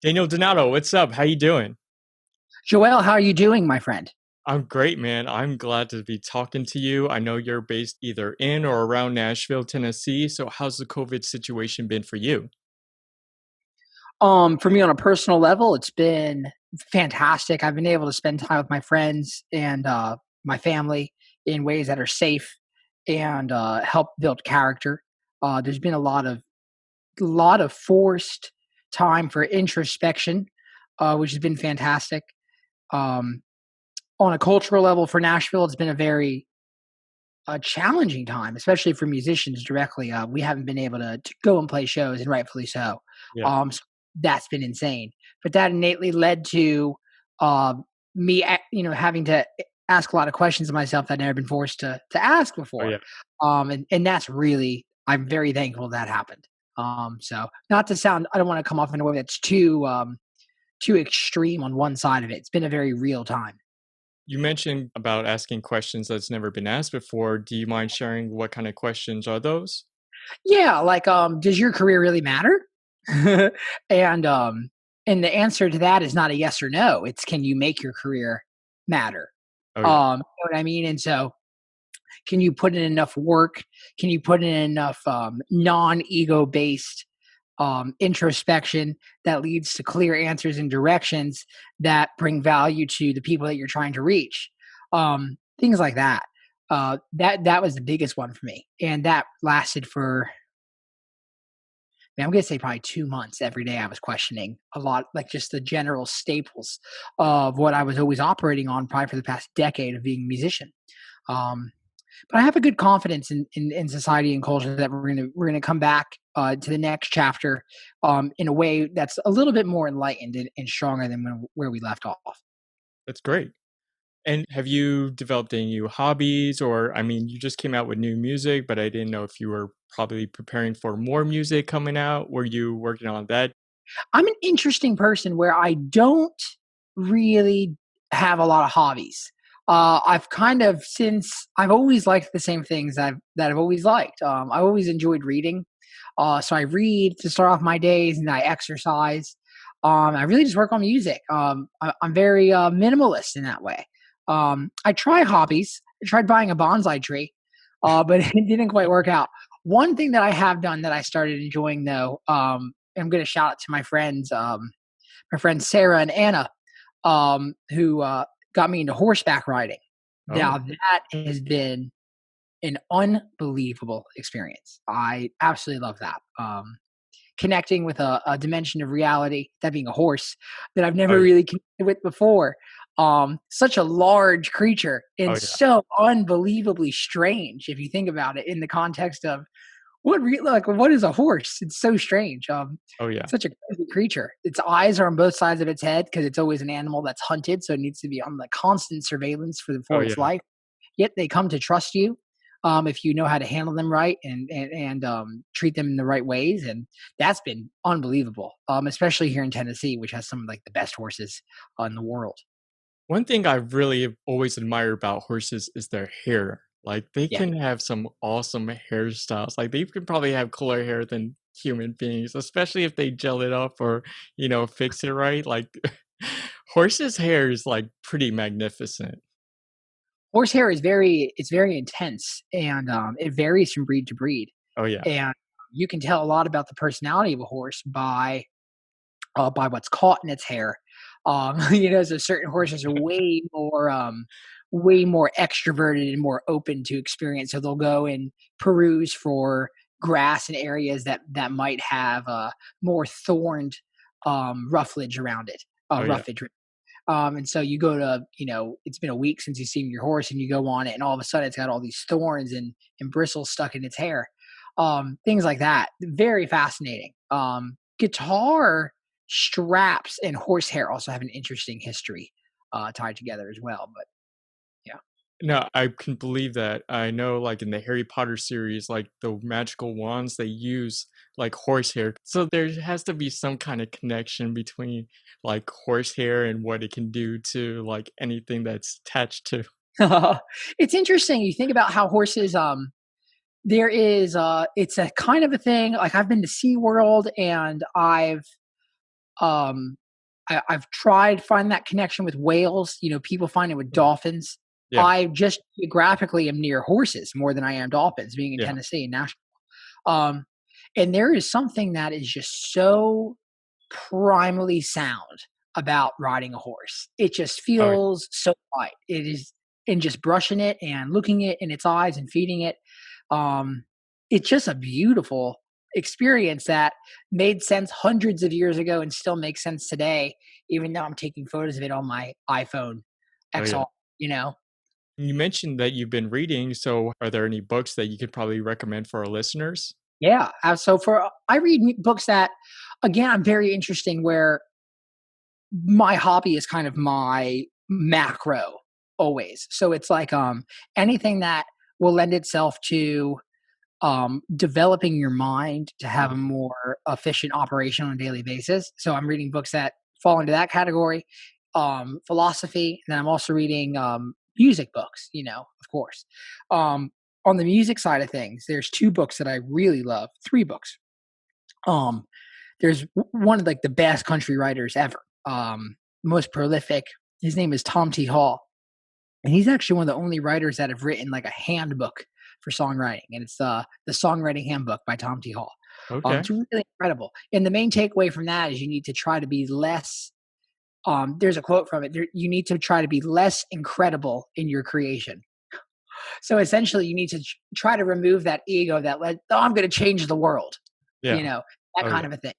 Daniel Donato, what's up? How you doing? Joel, how are you doing, my friend? I'm great, man. I'm glad to be talking to you. I know you're based either in or around Nashville, Tennessee. So how's the COVID situation been for you? For me on a personal level, it's been fantastic. I've been able to spend time with my friends and my family in ways that are safe and help build character. There's been a lot of forced time for introspection, which has been fantastic. Um, on a cultural level for Nashville, it's been a challenging time, especially for musicians directly. We haven't been able to go and play shows, and rightfully so. Yeah. So that's been insane. But that innately led to uh, me, having to ask a lot of questions of myself that I'd never been forced to ask Oh before. yeah. And that's really, I'm very thankful that happened. So not to sound, I don't want to come off in a way that's too extreme on one side of it. It's been a very real time. You mentioned about asking questions that's never been asked before. Do you mind sharing what kind of questions are those? Yeah, like, does your career really matter? and um, and the answer to that is not a yes or no. It's can you make your career matter? Oh yeah. You know what I mean? And so, can you put in enough work? Can you put in enough non-ego based introspection that leads to clear answers and directions that bring value to the people that you're trying to reach? Things like that. That was the biggest one for me, and that lasted for, I'm going to say, probably 2 months. Every day I was questioning a lot, like just the general staples of what I was always operating on, probably for the past decade of being a musician. Um, but I have a good confidence in society and culture that we're gonna come back to the next chapter in a way that's a little bit more enlightened and stronger than where we left off. That's great. And have you developed any new hobbies or I mean, you just came out with new music, but I didn't know if you were probably preparing for more music coming out. Were you working on that? I'm an interesting person where I don't really have a lot of hobbies. I've kind of since I've always liked the same things I've always liked. I've always enjoyed reading, so I read to start off my days, and I exercise. I really just work on music. I'm very minimalist in that way. I try hobbies. I tried buying a bonsai tree, but it didn't quite work out. One thing that I have done that I started enjoying though, I'm going to shout out to my friends Sarah and Anna, who got me into horseback riding. Oh, Now that has been an unbelievable experience. I absolutely love that. Connecting with a dimension of reality, that being a horse, that I've oh never yeah. really connected with before. Such a large creature Oh and yeah. so unbelievably strange if you think about it in the context of what is a horse? It's so strange. Oh yeah. Such a crazy creature. Its eyes are on both sides of its head because it's always an animal that's hunted, so it needs to be on the constant surveillance Oh for its yeah. life. Yet they come to trust you if you know how to handle them right and treat them in the right ways, and that's been unbelievable. Especially here in Tennessee, which has some of like the best horses in the world. One thing I really have always admired about horses is their hair. Like they Yeah. can have some awesome hairstyles. Like they can probably have cooler hair than human beings, especially if they gel it up or, fix it right. Like horses' hair is like pretty magnificent. Horse hair is very intense, and it varies from breed to breed. Oh yeah. And you can tell a lot about the personality of a horse by what's caught in its hair. So certain horses are way more extroverted and more open to experience. So they'll go and peruse for grass in areas that might have more thorned roughage around it. Oh yeah. Roughage. And so you go to, it's been a week since you've seen your horse, and you go on it, and all of a sudden it's got all these thorns and bristles stuck in its hair. Things like that. Very fascinating. Guitar straps and horsehair also have an interesting history tied together as well. But yeah. No, I can believe that. I know, like in the Harry Potter series, like the magical wands, they use like horsehair. So there has to be some kind of connection between like horsehair and what it can do to like anything that's attached to. It's interesting. You think about how horses, there is, it's a kind of a thing. Like I've been to SeaWorld, and I've Um, I've tried finding that connection with whales. You know, people find it with Mm. dolphins. Yeah. I just geographically am near horses more than I am dolphins, being in Yeah. Tennessee and Nashville. Um, and there is something that is just so primally sound about riding a horse. It just Oh, yeah. feels so right. It is, and just brushing it and looking it in its eyes and feeding it. Um, it's just a beautiful experience that made sense hundreds of years ago and still makes sense today, even though I'm taking photos of it on my iPhone Oh, yeah. XR, you know? You mentioned that you've been reading, so are there any books that you could probably recommend for our listeners? Yeah. So for I read books that, again, I'm very interesting where my hobby is kind of my macro always. So it's like anything that will lend itself to developing your mind to have a Mm. more efficient operation on a daily basis. So I'm reading books that fall into that category, philosophy, and then I'm also reading music books, you know, of course. Um, on the music side of things, there's two books that I really love, three books. Um, there's one of like the best country writers ever, most prolific. His name is Tom T. Hall, and he's actually one of the only writers that have written like a handbook for songwriting, and it's the Songwriting Handbook by Tom T. Hall. Okay. It's really incredible. And the main takeaway from that is you need to try to be less. There's a quote from it. You need to try to be less incredible in your creation. So essentially, you need to try to remove that ego that led, oh, I'm going to change the world, you Yeah. know, that Oh, kind yeah. of a thing.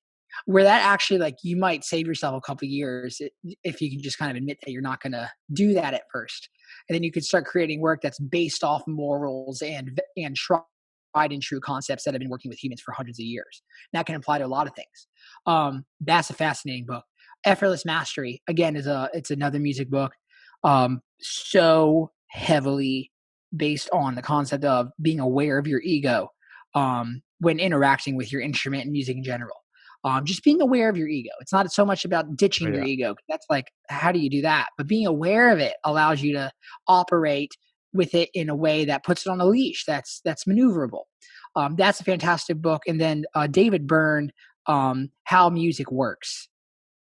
Where that actually, like, you might save yourself a couple years if you can just kind of admit that you're not going to do that at first, and then you could start creating work that's based off morals and tried and true concepts that have been working with humans for hundreds of years. And that can apply to a lot of things. That's a fascinating book. Effortless Mastery again is it's another music book. So heavily based on the concept of being aware of your ego when interacting with your instrument and music in general. Just being aware of your ego. It's not so much about Oh, ditching your yeah. ego. That's like, how do you do that? But being aware of it allows you to operate with it in a way that puts it on a leash. That's maneuverable. That's a fantastic book. And then David Byrne, How Music Works,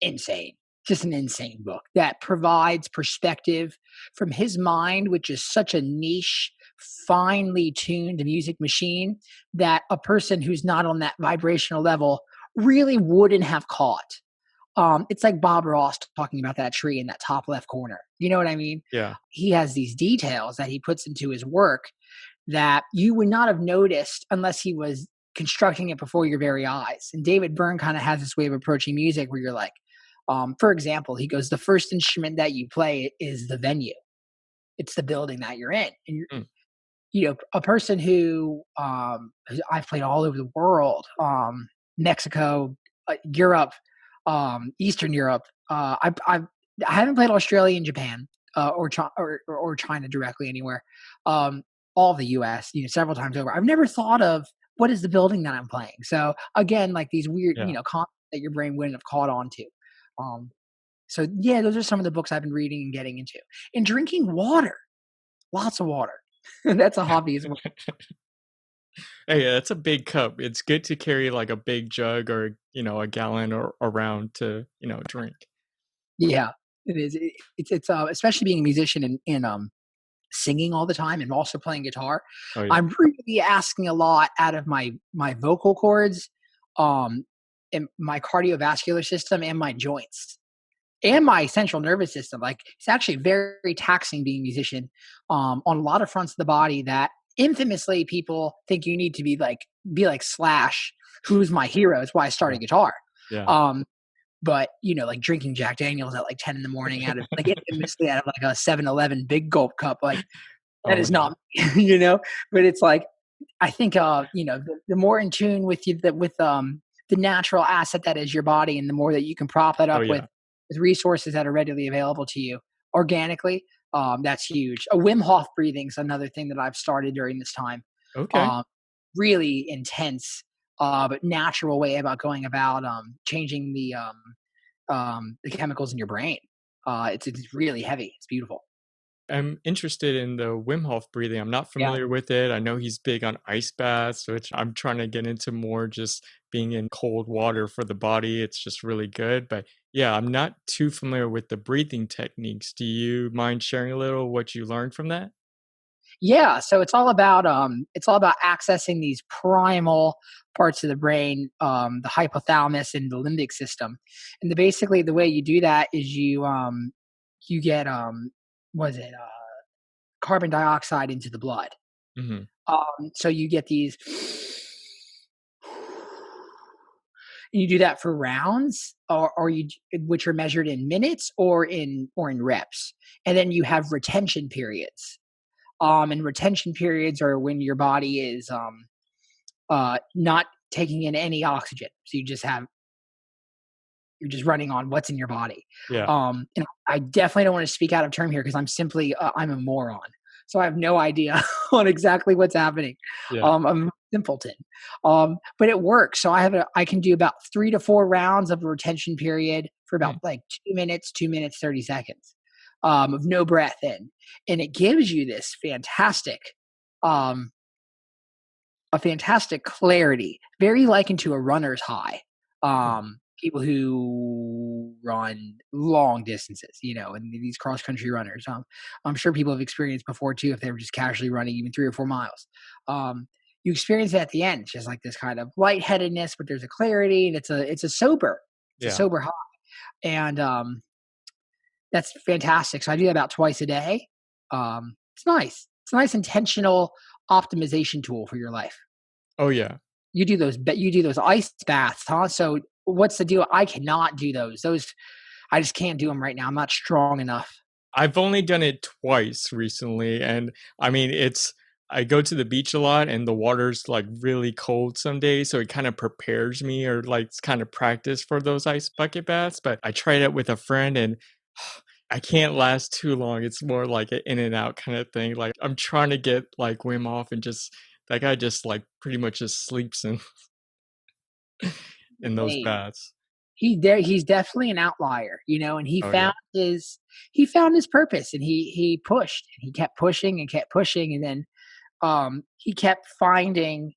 insane. Just an insane book that provides perspective from his mind, which is such a niche, finely tuned music machine that a person who's not on that vibrational level really wouldn't have caught. It's like Bob Ross talking about that tree in that top left corner. You know what I mean? Yeah. He has these details that he puts into his work that you would not have noticed unless he was constructing it before your very eyes. And David Byrne kind of has this way of approaching music where you're like, for example, he goes, the first instrument that you play is the venue. It's the building that you're in. And Mm. you know, a person who I've played all over the world, Mexico, Europe, Eastern Europe. I haven't played Australia and Japan or China directly anywhere. All of the U.S. You know, several times over. I've never thought of what is the building that I'm playing. So again, like these weird, Yeah. concepts that your brain wouldn't have caught on to. Um, so yeah, those are some of the books I've been reading and getting into. And drinking water, lots of water. That's a hobby as well. Hey, that's a big cup. It's good to carry like a big jug or, a gallon or around to, drink. Yeah, it is. It's especially being a musician and singing all the time and also playing guitar. Oh, yeah. I'm really asking a lot out of my vocal cords, um, and my cardiovascular system and my joints and my central nervous system. Like it's actually very taxing being a musician, on a lot of fronts of the body that infamously people think you need to be like Slash, who's my hero. It's why I Yeah. started guitar. Yeah. Um, but like drinking Jack Daniels at like 10 in the morning out of like infamously out of like a 7-Eleven big gulp cup, like that Oh, is yeah. not me, but it's like, I think, the more in tune with you that with, the natural asset that is your body and the more that you can prop that Oh, up with, yeah. resources that are readily available to you organically, that's huge. A Wim Hof breathing is another thing that I've started during this time. Okay. Um, really intense, but natural way about going about, changing the chemicals in your brain. It's really heavy. It's beautiful. I'm interested in the Wim Hof breathing. I'm not Yeah. familiar with it. I know he's big on ice baths, which I'm trying to get into more, just being in cold water for the body. It's just really good. But yeah, I'm not too familiar with the breathing techniques. Do you mind sharing a little what you learned from that? Yeah, so it's all about accessing these primal parts of the brain, the hypothalamus and the limbic system. And basically the way you do that is you get what is it, carbon dioxide into the blood. Hmm. So you get these and you do that for rounds or which are measured in minutes or in reps. And then you have retention periods. And retention periods are when your body is not taking in any oxygen. So you're just running on what's in your body. Yeah, And I definitely don't want to speak out of term here because I'm a moron. So I have no idea on exactly what's happening. yeah. I'm a simpleton. But it works. So I can do about 3 to 4 rounds of a retention period for about Mm. like 2 minutes, 2 minutes, 30 seconds of no breath in. And it gives you this um, a fantastic clarity, very likened to a runner's high. Mm. People who run long distances, and these cross country runners. I'm sure people have experienced before too, if they were just casually running even 3 or 4 miles. You experience it at the end, it's just like this kind of lightheadedness, but there's a clarity, and it's a Yeah. sober high, and that's fantastic. So I do that about twice a day. It's nice. It's a nice intentional optimization tool for your life. Oh, yeah. You do those ice baths, huh? So what's the deal? I cannot do those. I just can't do them right now. I'm not strong enough. I've only done it twice recently, and I mean, I go to the beach a lot, and the water's like really cold some days, so it kind of prepares me, or like it's kind of practice for those ice bucket baths. But I tried it with a friend, and I can't last too long. It's more like an in and out kind of thing. Like I'm trying to get like Wim Hof, and just that guy just like pretty much just sleeps in those Hey, baths. he's definitely an outlier, and Oh yeah, he found his purpose, and he pushed and he kept pushing, and then he kept finding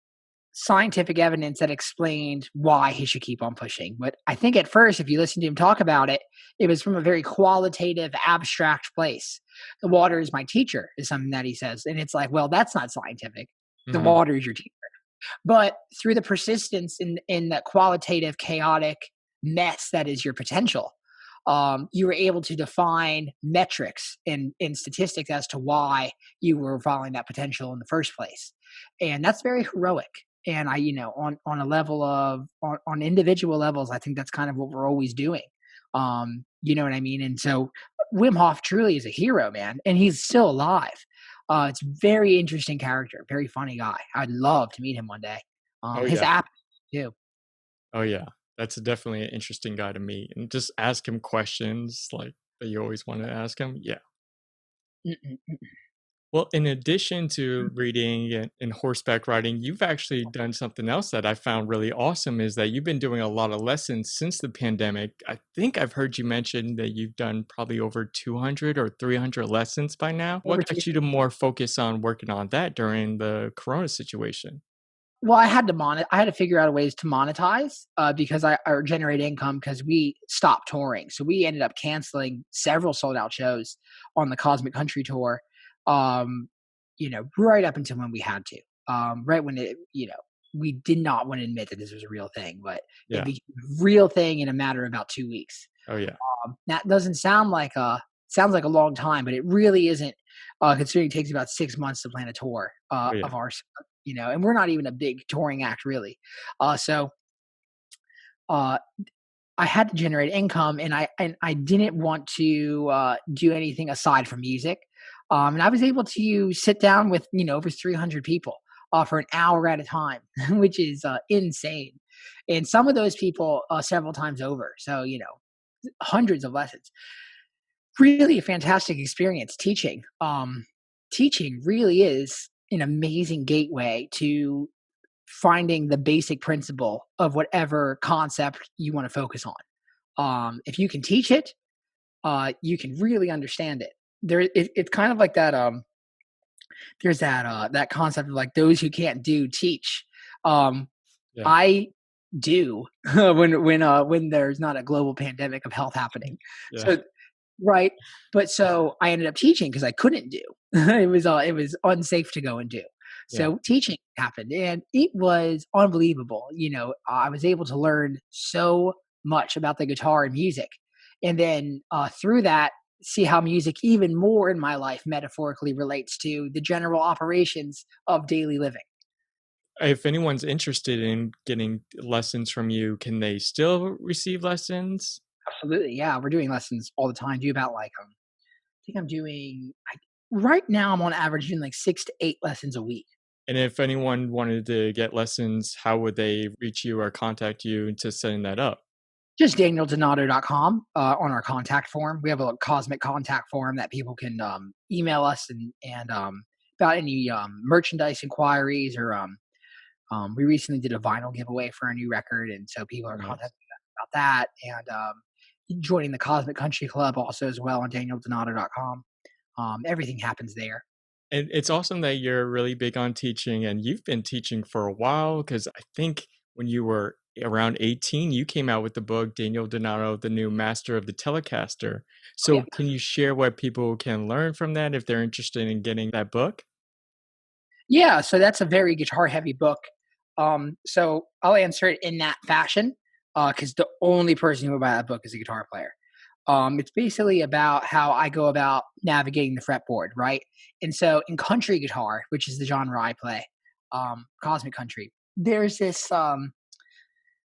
scientific evidence that explained why he should keep on pushing. But I think at first, if you listen to him talk about it, it was from a very qualitative, abstract place. The water is my teacher, is something that he says. And it's like, well, that's not scientific. The hmm, water is your teacher. But through the persistence in that qualitative, chaotic mess that is your potential, you were able to define metrics and statistics as to why you were following that potential in the first place. And that's very heroic. And on a level of on individual levels, I think that's kind of what we're always doing. You know what I mean? And so Wim Hof truly is a hero, man, and he's still alive. It's very interesting character, very funny guy. I'd love to meet him one day. oh His yeah. app too. Oh yeah, that's definitely an interesting guy to meet, and just ask him questions like that you always want to ask him. Yeah. Mm-mm, mm-mm. Well, in addition to reading and horseback riding, you've actually done something else that I found really awesome. Is that you've been doing a lot of lessons since the pandemic. I think I've heard you mention that you've done probably over 200 or 300 lessons by now. Over What two. got you to more focus on working on that during the Corona situation? Well, I had to figure out ways to monetize, because or generate income because we stopped touring. So we ended up canceling several sold out shows on the Cosmic Country Tour, um, right up until when we had to. Right when we did not want to admit that this was a real thing, but it Yeah. became a real thing in a matter of about 2 weeks. Oh yeah. That doesn't sounds like a long time, but it really isn't, considering it takes about 6 months to plan a tour Oh yeah. of ours, and we're not even a big touring act really. So uh, I had to generate income, and I didn't want to do anything aside from music. And I was able to sit down with over 300 people for an hour at a time, which is insane. And some of those people several times over. So hundreds of lessons. Really a fantastic experience teaching. Teaching really is an amazing gateway to finding the basic principle of whatever concept you want to focus on. If you can teach it, you can really understand it. it's kind of like that. There's that concept of like those who can't do teach. Um, Yeah. I do when there's not a global pandemic of health happening. Yeah. So right, but so I ended up teaching because I couldn't do. It was unsafe to go and do. Yeah. So teaching happened, and it was unbelievable. I was able to learn so much about the guitar and music, and then through that, see how music even more in my life metaphorically relates to the general operations of daily living. If anyone's interested in getting lessons from you, can they still receive lessons? Absolutely, yeah, we're doing lessons all the time. Do about like I think I'm doing right now. I'm on average doing like 6 to 8 lessons a week. And if anyone wanted to get lessons, how would they reach you or contact you to setting that up? Just danieldonato.com on our contact form. We have a cosmic contact form that people can email us and about any merchandise inquiries or we recently did a vinyl giveaway for a new record, and so people Oh, are contacting nice. us about that and joining the Cosmic Country Club also as well on danieldonato.com. Everything happens there. And it's awesome that you're really big on teaching and you've been teaching for a while because I think when you were around 18, you came out with the book Daniel Donato, the new master of the Telecaster. Oh, yeah. So can you share what people can learn from that if they're interested in getting that book? Yeah, so that's a very guitar heavy book. So I'll answer it in that fashion because the only person who would buy that book is a guitar player. It's basically about how I go about navigating the fretboard, right? And so in country guitar, which is the genre I play, cosmic country, there's this kind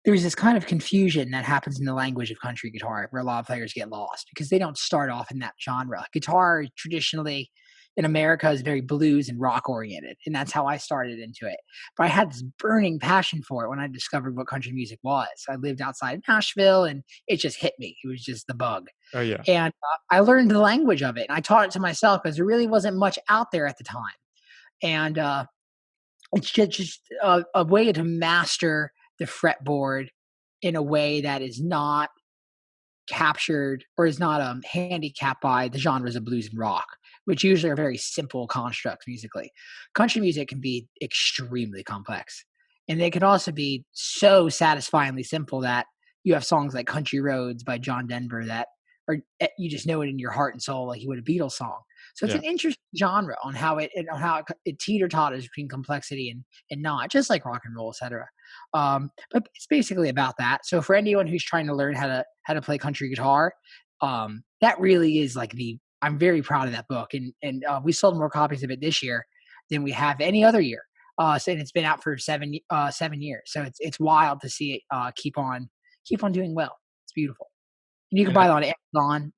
of confusion that happens in the language of country guitar where a lot of players get lost because they don't start off in that genre. Guitar traditionally in America is very blues and rock oriented, and that's how I started into it. But I had this burning passion for it when I discovered what country music was. I lived outside of Nashville, and it just hit me. It was just the bug, Oh, yeah. and I learned the language of it. And I taught it to myself because there really wasn't much out there at the time, and it's just a way to master the fretboard in a way that is not captured or is not handicapped by the genres of blues and rock, which usually are very simple constructs musically. Country music can be extremely complex, and they can also be so satisfyingly simple that you have songs like "Country Roads" by John Denver that are you just know it in your heart and soul like you would a Beatles song. So it's Yeah. an interesting genre on how it teeter totters between complexity and not just like rock and roll, etc. But it's basically about that. So for anyone who's trying to learn how to play country guitar, that really is like the. I'm very proud of that book, and we sold more copies of it this year than we have any other year. And it's been out for 7 years, so it's wild to see it keep on doing well. It's beautiful. And you can And I buy it on Amazon,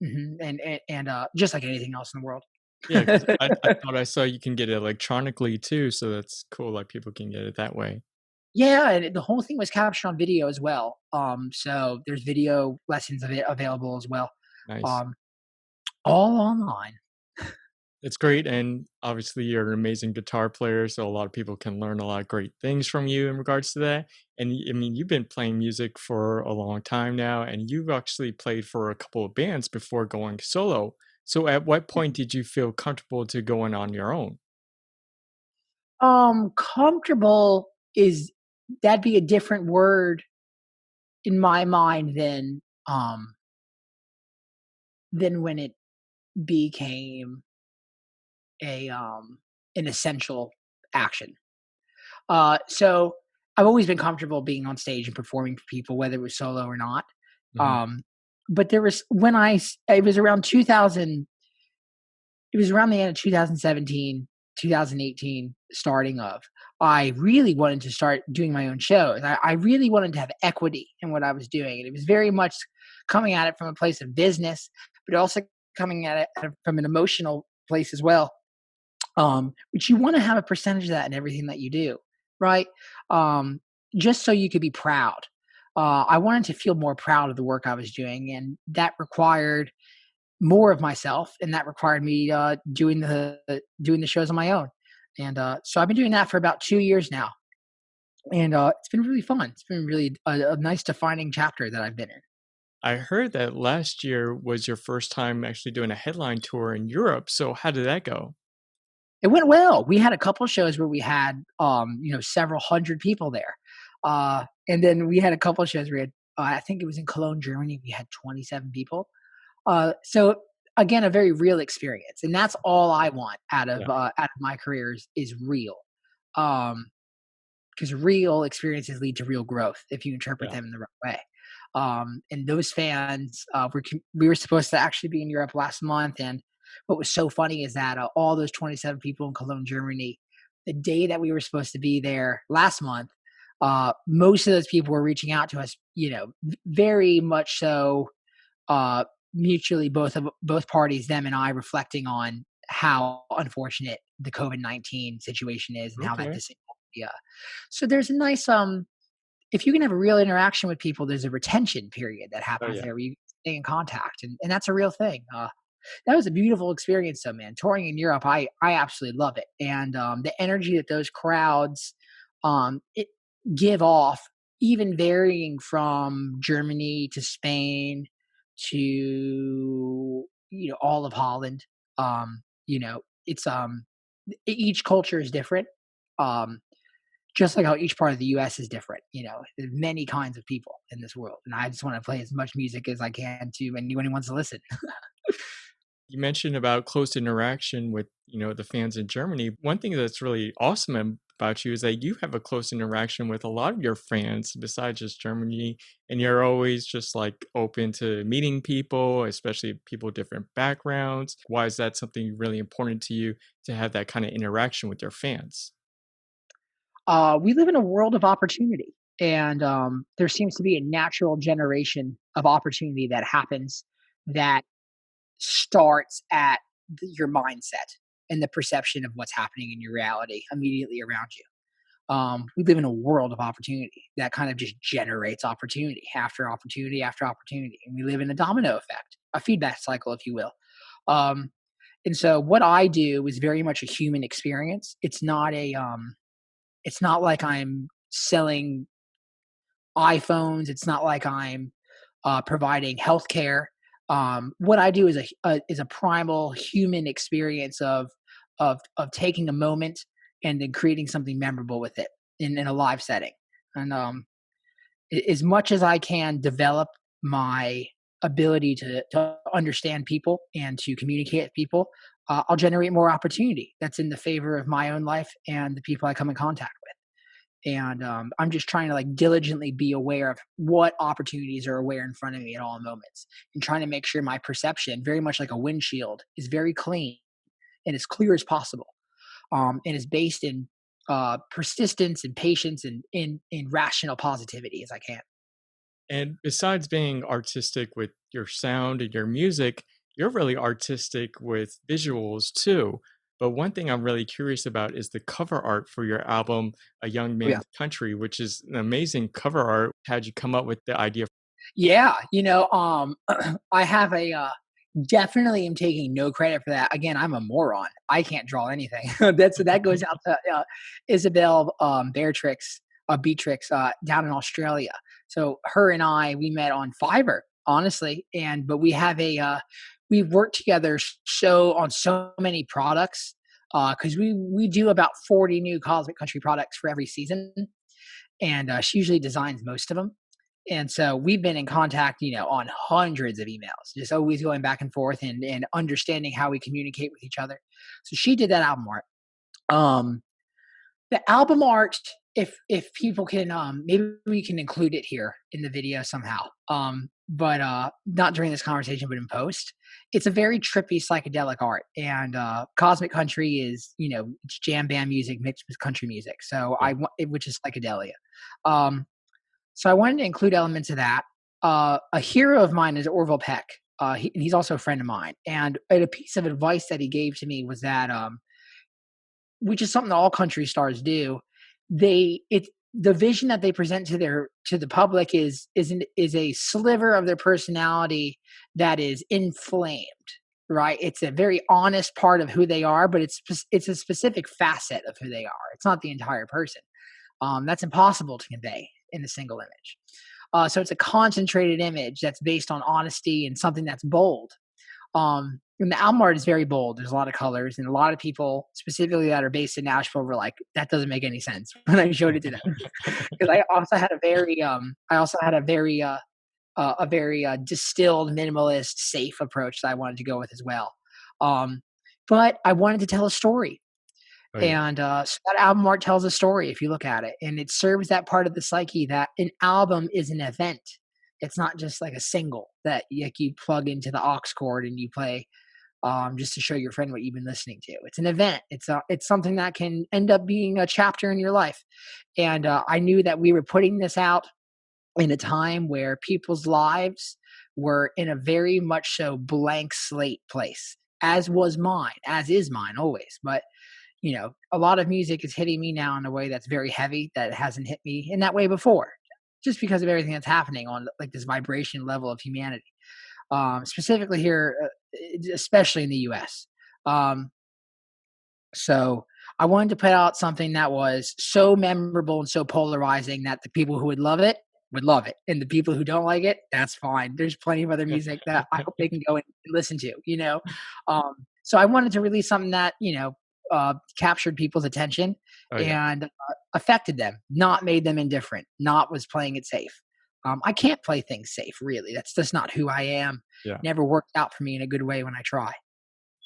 and just like anything else in the world. yeah, 'cause I thought I saw you can get it electronically too, so that's cool, like, people can get it that way. Yeah, and the whole thing was captured on video as well. So there's video lessons of it available as well, Nice. um, all online. It's great, and obviously you're an amazing guitar player, so a lot of people can learn a lot of great things from you in regards to that. And I mean, you've been playing music for a long time now, and you've actually played for a couple of bands before going solo. So at what point did you feel comfortable to going on your own? Comfortable is that'd be a different word in my mind than when it became a an essential action. So I've always been comfortable being on stage and performing for people, whether it was solo or not. Mhm, Um, but there was when it was around 2000. It was around the end of 2017, 2018, starting of. I really wanted to start doing my own shows. I really wanted to have equity in what I was doing, and it was very much coming at it from a place of business, but also coming at it from an emotional place as well. But you want to have a percentage of that in everything that you do, right? Um, just so you could be proud. I wanted to feel more proud of the work I was doing, and that required more of myself, and that required me doing the shows on my own. And so I've been doing that for about 2 years now, and it's been really fun. It's been really a nice defining chapter that I've been in. I heard that last year was your first time actually doing a headline tour in Europe. So how did that go? It went well. We had a couple shows where we had, several hundred people there. And then we had a couple shows where we had, I think it was in Cologne, Germany, we had 27 people. So again, a very real experience. And that's all I want Yeah, out of my career is real. Um, because real experiences lead to real growth if you interpret yeah. them in the right way. And those fans, we were supposed to actually be in Europe last month, and what was so funny is that all those 27 people in Cologne, Germany, the day that we were supposed to be there last month, most of those people were reaching out to us, very much so, uh, mutually, both parties, them and I, reflecting on how unfortunate the COVID-19 situation is and how that Okay. disabled. Yeah. So there's a nice if you can have a real interaction with people, there's a retention period that Oh happens yeah. there where you stay in contact, and that's a real thing. That was a beautiful experience though, man. Touring in Europe, I absolutely love it, and the energy that those crowds it give off, even varying from Germany to Spain to all of Holland. It's each culture is different. Um, just like how each part of the US is different, there's many kinds of people in this world, and I just wanna play as much music as I can to anyone who wants to listen. You mentioned about close interaction with, the fans in Germany. One thing that's really awesome about you is that you have a close interaction with a lot of your fans besides just Germany, and you're always just like open to meeting people, especially people with different backgrounds. Why is that something really important to you to have that kind of interaction with your fans? We live in a world of opportunity, and, there seems to be a natural generation of opportunity that happens that starts at your mindset and the perception of what's happening in your reality immediately around you. We live in a world of opportunity that kind of just generates opportunity after opportunity after opportunity. And we live in a domino effect, a feedback cycle, if you will. Um, and so what I do is very much a human experience. It's not like I'm selling iPhones. It's not like I'm providing healthcare. What I do is a primal human experience of taking a moment and then creating something memorable with it in a live setting. And as much as I can develop my ability to understand people and to communicate with people, I'll generate more opportunity that's in the favor of my own life and the people I come in contact with. And I'm just trying to like diligently be aware of what opportunities are aware in front of me at all moments, and trying to make sure my perception, very much like a windshield, is very clean and as clear as possible, and is based in persistence and patience and in rational positivity as I can. And besides being artistic with your sound and your music, you're really artistic with visuals too. But one thing I'm really curious about is the cover art for your album, A Young Oh, yeah. Man's Country, which is an amazing cover art. How'd you come up with the idea? Yeah, I have definitely am taking no credit for that. Again, I'm a moron. I can't draw anything. That goes out to Isabel Beatrix down in Australia. So her and I, we met on Fiverr, honestly, but we've worked together on so many products because we do about 40 new Cosmic Country products for every season, and she usually designs most of them. And so we've been in contact, on hundreds of emails, just always going back and forth and understanding how we communicate with each other. So she did that album art. Um, the album art, if people can, maybe we can include it here in the video somehow. But not during this conversation, but in post. It's a very trippy psychedelic art, and Cosmic Country is, it's jam band music mixed with country music. So Yeah. which is psychedelia. Um, so I wanted to include elements of that. A hero of mine is Orville Peck. He's also a friend of mine, and a piece of advice that he gave to me was that, which is something that all country stars do. The vision that they present to the public is a sliver of their personality that is inflamed. Right, it's a very honest part of who they are, but it's a specific facet of who they are. It's not the entire person. That's impossible to convey in a single image. So it's a concentrated image that's based on honesty and something that's bold. And the album art is very bold. There's a lot of colors, and a lot of people, specifically that are based in Nashville, were like, "That doesn't make any sense." When I showed it to them, because I also had a very distilled, minimalist, safe approach that I wanted to go with as well. Um, but I wanted to tell a story, Oh yeah. and so that album art tells a story if you look at it, and it serves that part of the psyche that an album is an event. It's not just like a single that you plug into the aux cord and you play just to show your friend what you've been listening to. It's an event. It's something that can end up being a chapter in your life. And I knew that we were putting this out in a time where people's lives were in a very much so blank slate place, as was mine, as is mine always. But a lot of music is hitting me now in a way that's very heavy that hasn't hit me in that way before, just because of everything that's happening on like this vibration level of humanity, specifically here, especially in the U.S. Um, so I wanted to put out something that was so memorable and so polarizing that the people who would love it, and the people who don't like it, that's fine. There's plenty of other music that I hope they can go and listen to. So I wanted to release something that captured people's attention Oh yeah. and affected them, not made them indifferent, not was playing it safe. I can't play things safe, really. That's just not who I am. Yeah. Never worked out for me in a good way when I try.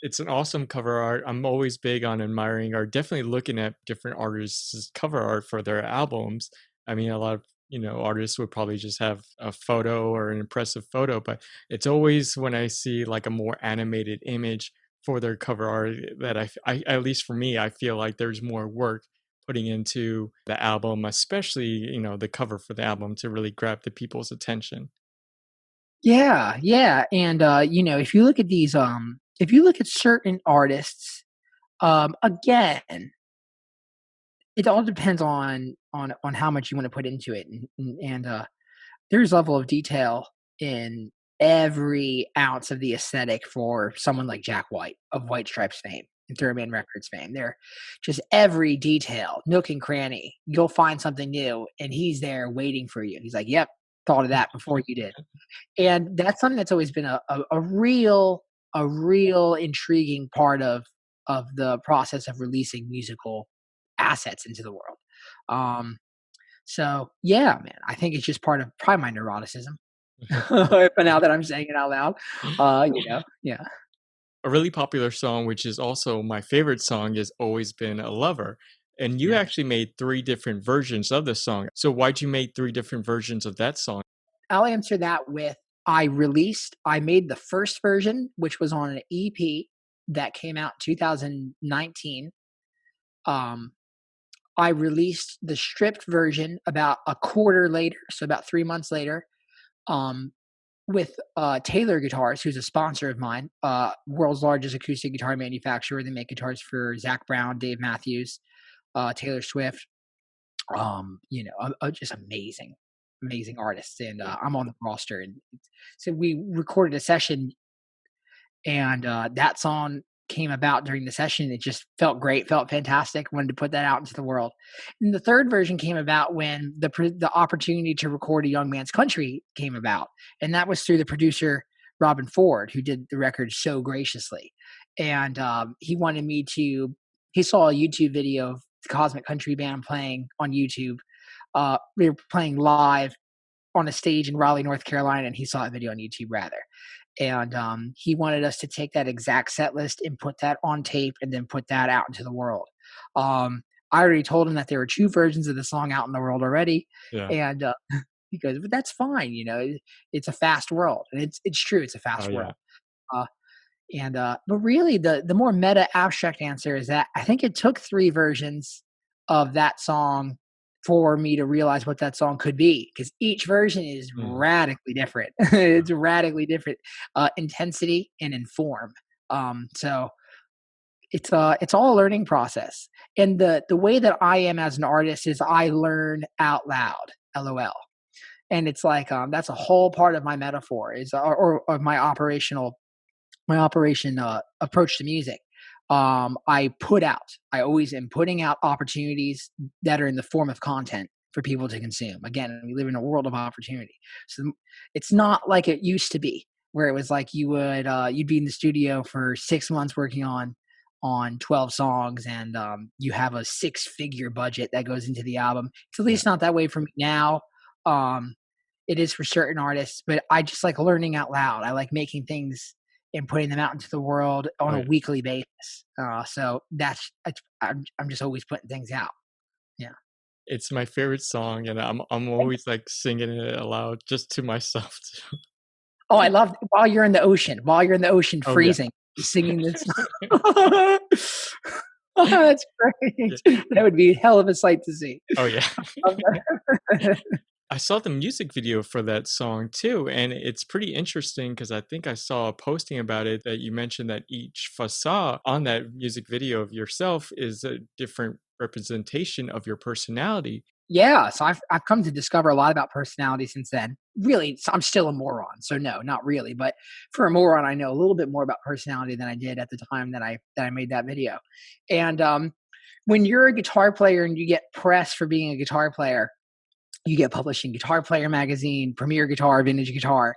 It's an awesome cover art. I'm always big on admiring or definitely looking at different artists' cover art for their albums. I mean, a lot of, artists would probably just have a photo or an impressive photo, but it's always when I see like a more animated image for their cover art that at least for me, I feel like there's more work putting into the album, especially, the cover for the album to really grab the people's attention. Yeah, yeah, and, if you look at if you look at certain artists, again, it all depends on how much you wanna put into it, and there's level of detail in every ounce of the aesthetic for someone like Jack White of White Stripes fame and Third Man Records fame. They're just every detail, nook and cranny, you'll find something new, and he's there waiting for you. He's like, "Yep, thought of that before you did." And that's something that's always been a real intriguing part of the process of releasing musical assets into the world. Um, so yeah, man, I think it's just part of probably my neuroticism. But now that I'm saying it out loud, yeah. A really popular song, which is also my favorite song, has always been "A Lover." And you Yes. actually made 3 different versions of the song. So why'd you make 3 different versions of that song? I'll answer that with I made the first version, which was on an EP that came out 2019. Um, I released the stripped version about a quarter later, so about 3 months later, um, with, Taylor Guitars, who's a sponsor of mine, world's largest acoustic guitar manufacturer. They make guitars for Zach Brown, Dave Matthews, Taylor Swift, just amazing, amazing artists, and, I'm on the roster, and so we recorded a session, and that song came about during the session. It just felt great, felt fantastic. Wanted to put that out into the world. And the third version came about when the opportunity to record a young man's country came about, and that was through the producer Robin Ford, who did the record so graciously. And he wanted me to. He saw a YouTube video of the Cosmic Country Band playing on YouTube. We were playing live on a stage in Raleigh, North Carolina, and he saw a video on YouTube rather. And he wanted us to take that exact set list and put that on tape and then put that out into the world. I already told him that there were 2 versions of the song out in the world already, Yeah. and he goes, "But that's fine, it's a fast world," and it's true, it's a Oh, fast yeah. world. Uh, but really, the more meta abstract answer is that I think it took 3 versions of that song for me to realize what that song could be, because each version is Mm. radically different. It's radically different, intensity and in form. So it's all a learning process, and the way that I am as an artist is I learn out loud, LOL. And it's like, that's a whole part of my metaphor is or my operation approach to music. I always am putting out opportunities that are in the form of content for people to consume. Again, we live in a world of opportunity. So it's not like it used to be, where it was like you'd be in the studio for 6 months working on 12 songs, and you have a six-figure budget that goes into the album. It's at Yeah, least not that way for me now. Um, it is for certain artists, but I just like learning out loud. I like making things and putting them out into the world on a right. weekly basis. So I'm just always putting things out. Yeah. It's my favorite song, and I'm always like singing it aloud just to myself too. Oh, I love while you're in the ocean Oh yeah. freezing, singing this. Oh, that's great. Yeah. That would be a hell of a sight to see. Oh yeah. Love that. I saw the music video for that song too, and it's pretty interesting because I think I saw a posting about it that you mentioned that each facade on that music video of yourself is a different representation of your personality. Yeah, so I've come to discover a lot about personality since then. Really, I'm still a moron, so no, not really. But for a moron, I know a little bit more about personality than I did at the time that I made that video. And when you're a guitar player and you get press for being a guitar player, you get published in Guitar Player magazine, Premier Guitar, Vintage Guitar.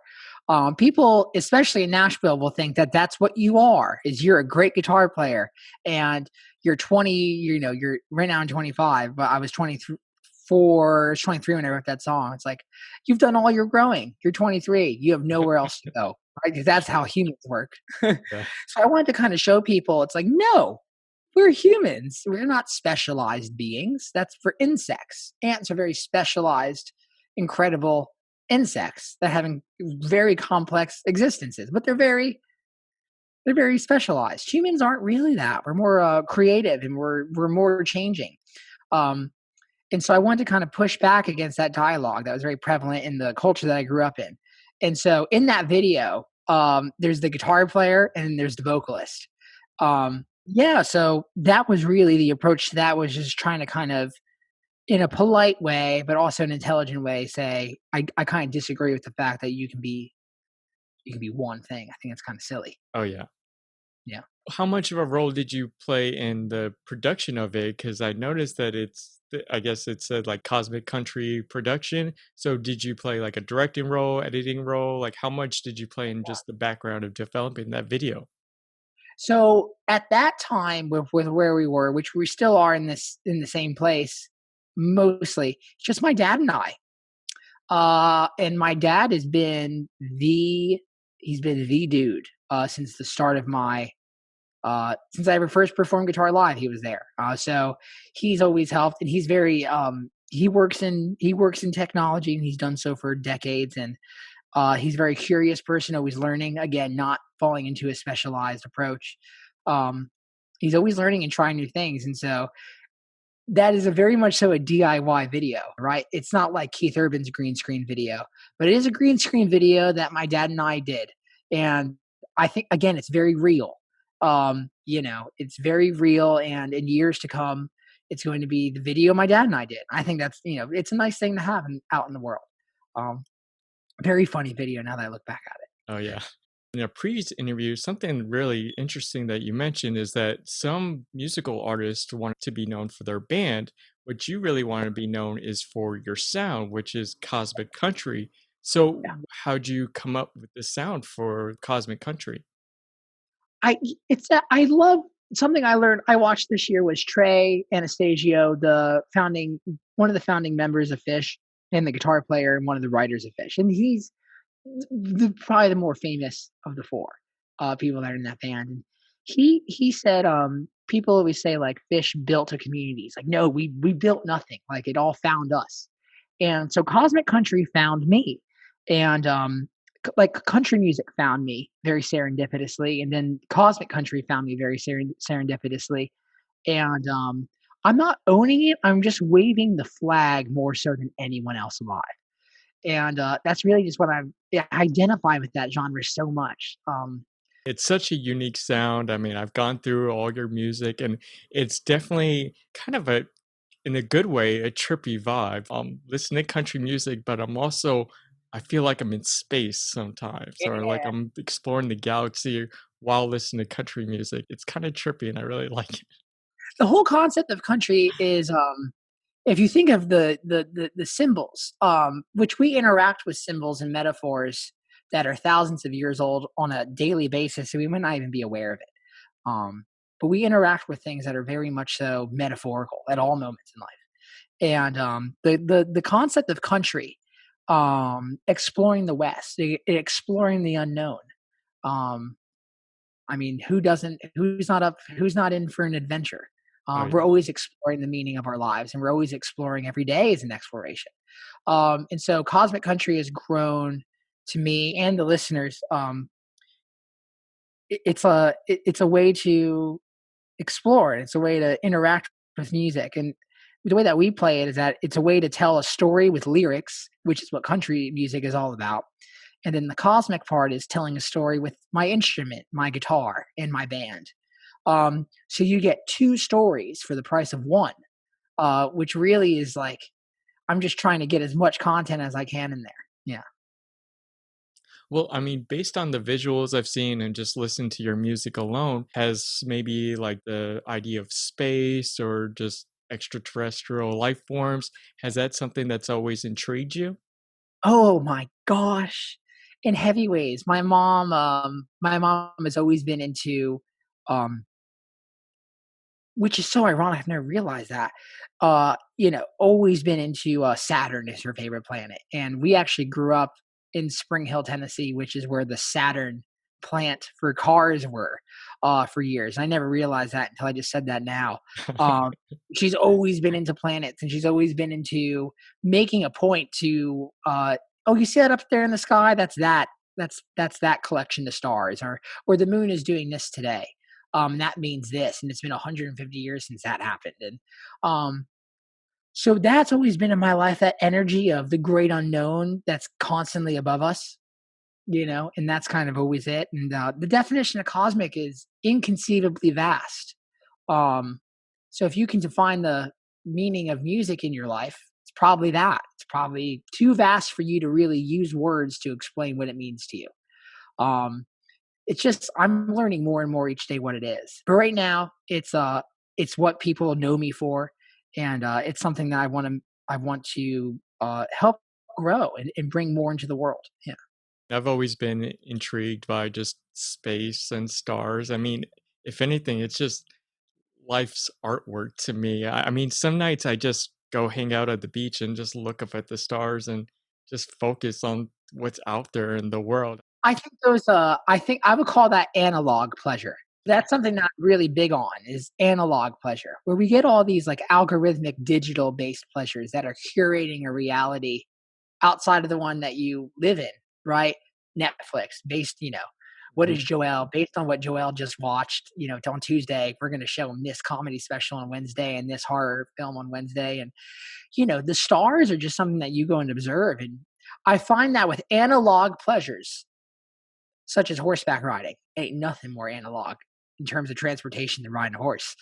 People, especially in Nashville, will think that that's what you are. Is you're a great guitar player, and you're 20. You're right now I'm 25, but I was 23 when I wrote that song. It's like you've done all your growing. You're 23. You have nowhere else to go. Right? 'Cause that's how humans work. Yeah. So I wanted to kind of show people. It's like no, we're humans. We're not specialized beings. That's for insects. Ants are very specialized, incredible insects that have very complex existences, but they're very specialized. Humans aren't really that. We're more creative, and we're more changing. Um, and so I wanted to kind of push back against that dialogue that was very prevalent in the culture that I grew up in. And so in that video, there's the guitar player and there's the vocalist. Yeah, so that was really the approach to that, was just trying to kind of, in a polite way, but also an intelligent way, say, I kind of disagree with the fact that you can be one thing. I think it's kind of silly. Oh yeah. Yeah. How much of a role did you play in the production of it? Because I noticed that I guess it said like Cosmic Country production. So did you play like a directing role, editing role? Like how much did you play in just the background of developing that video? So at that time, with where we were, which we still are in the same place, mostly, it's just my dad and I. And my dad he's been the dude since the start of my since I ever first performed guitar live. He was there. So he's always helped, and he's very he works in technology, and he's done so for decades. And he's a very curious person, always learning. Again, not falling into a specialized approach. Um, he's always learning and trying new things, and so that is a very much so a DIY video, right? It's not like Keith Urban's green screen video, but it is a green screen video that my dad and I did. And I think again, it's very real. It's very real, and in years to come, it's going to be the video my dad and I did. I think that's, it's a nice thing to have out in the world. Um, Very funny video now that I look back at it. Oh yeah. In a previous interview, something really interesting that you mentioned is that some musical artists want to be known for their band. What you really want to be known is for your sound, which is Cosmic Country. So, Yeah. how'd you come up with the sound for Cosmic Country? I love something I learned. I watched this year was Trey Anastasio, one of the founding members of Fish, and the guitar player and one of the writers of Fish, and he's probably the more famous of the four people that are in that band. And he said, people always say like Fish built a community. It's like, no, we built nothing. Like it all found us. And so Cosmic Country found me, and like country music found me very serendipitously, and then Cosmic Country found me very serendipitously. And I'm not owning it. I'm just waving the flag more so than anyone else alive. And that's really just what I identify with that genre so much. It's such a unique sound. I mean, I've gone through all your music, and it's definitely kind of in a good way, a trippy vibe. Listening to country music, but I feel like I'm in space sometimes, or like Yeah. I'm exploring the galaxy while listening to country music. It's kind of trippy, and I really like it. The whole concept of country is if you think of the symbols, which we interact with symbols and metaphors that are thousands of years old on a daily basis, so we might not even be aware of it. Um, but we interact with things that are very much so metaphorical at all moments in life. And the concept of country, exploring the West, exploring the unknown. Um, I mean, who's not in for an adventure? Oh We're yeah. always exploring the meaning of our lives, and we're always exploring every day as an exploration. And so, Cosmic Country has grown to me and the listeners. It's a way to explore, and it's a way to interact with music. And the way that we play it is that it's a way to tell a story with lyrics, which is what country music is all about. And then the cosmic part is telling a story with my instrument, my guitar, and my band. So you get two stories for the price of one, which really is like I'm just trying to get as much content as I can in there. Yeah. Well, I mean, based on the visuals I've seen and just listened to your music alone, has maybe like the idea of space or just extraterrestrial life forms, has that something that's always intrigued you? Oh my gosh. In heavy ways. My mom has always been into, um which is so ironic, I've never realized that, always been into, Saturn is her favorite planet, and we actually grew up in Spring Hill, Tennessee, which is where the Saturn plant for cars were, for years. I never realized that until I just said that now. Um, she's always been into planets, and she's always been into making a point to, "Oh, you see that up there in the sky? That's that collection of stars," or, "The moon is doing this today." That means this, and it's been 150 years since that happened. And um, so that's always been in my life, that energy of the great unknown that's constantly above us, and that's kind of always it. And the definition of cosmic is inconceivably vast. Um, so if you can define the meaning of music in your life, it's probably that. It's probably too vast for you to really use words to explain what it means to you. Um, it's just I'm learning more and more each day what it is. But right now, it's what people know me for, and it's something that I want to help grow and bring more into the world. Yeah. I've always been intrigued by just space and stars. I mean, if anything, it's just life's artwork to me. I mean, some nights I just go hang out at the beach and just look up at the stars and just focus on what's out there in the world. I think I would call that analog pleasure. That's something that I'm really big on is analog pleasure, where we get all these like algorithmic digital based pleasures that are curating a reality outside of the one that you live in, right? Netflix based, what Mhm. is Joel based on what Joel just watched, on Tuesday, we're going to show him this comedy special on Wednesday and this horror film on Wednesday. And, the stars are just something that you go and observe. And I find that with analog pleasures, such as horseback riding, ain't nothing more analog in terms of transportation than riding a horse,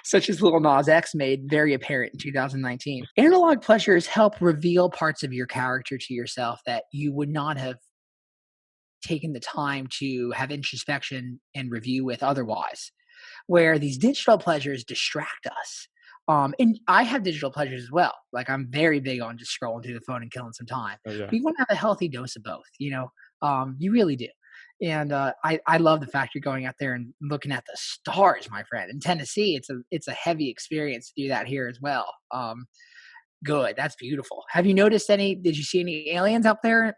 such as Lil Nas X made very apparent in 2019. Analog pleasures help reveal parts of your character to yourself that you would not have taken the time to have introspection and review with otherwise. Where these digital pleasures distract us. And I have digital pleasures as well. Like I'm very big on just scrolling through the phone and killing some time. Oh yeah. But you want to have a healthy dose of both, you really do. And I love the fact you're going out there and looking at the stars, my friend. In Tennessee, it's a heavy experience to do that here as well. Good, that's beautiful. Have you noticed any? Did you see any aliens out there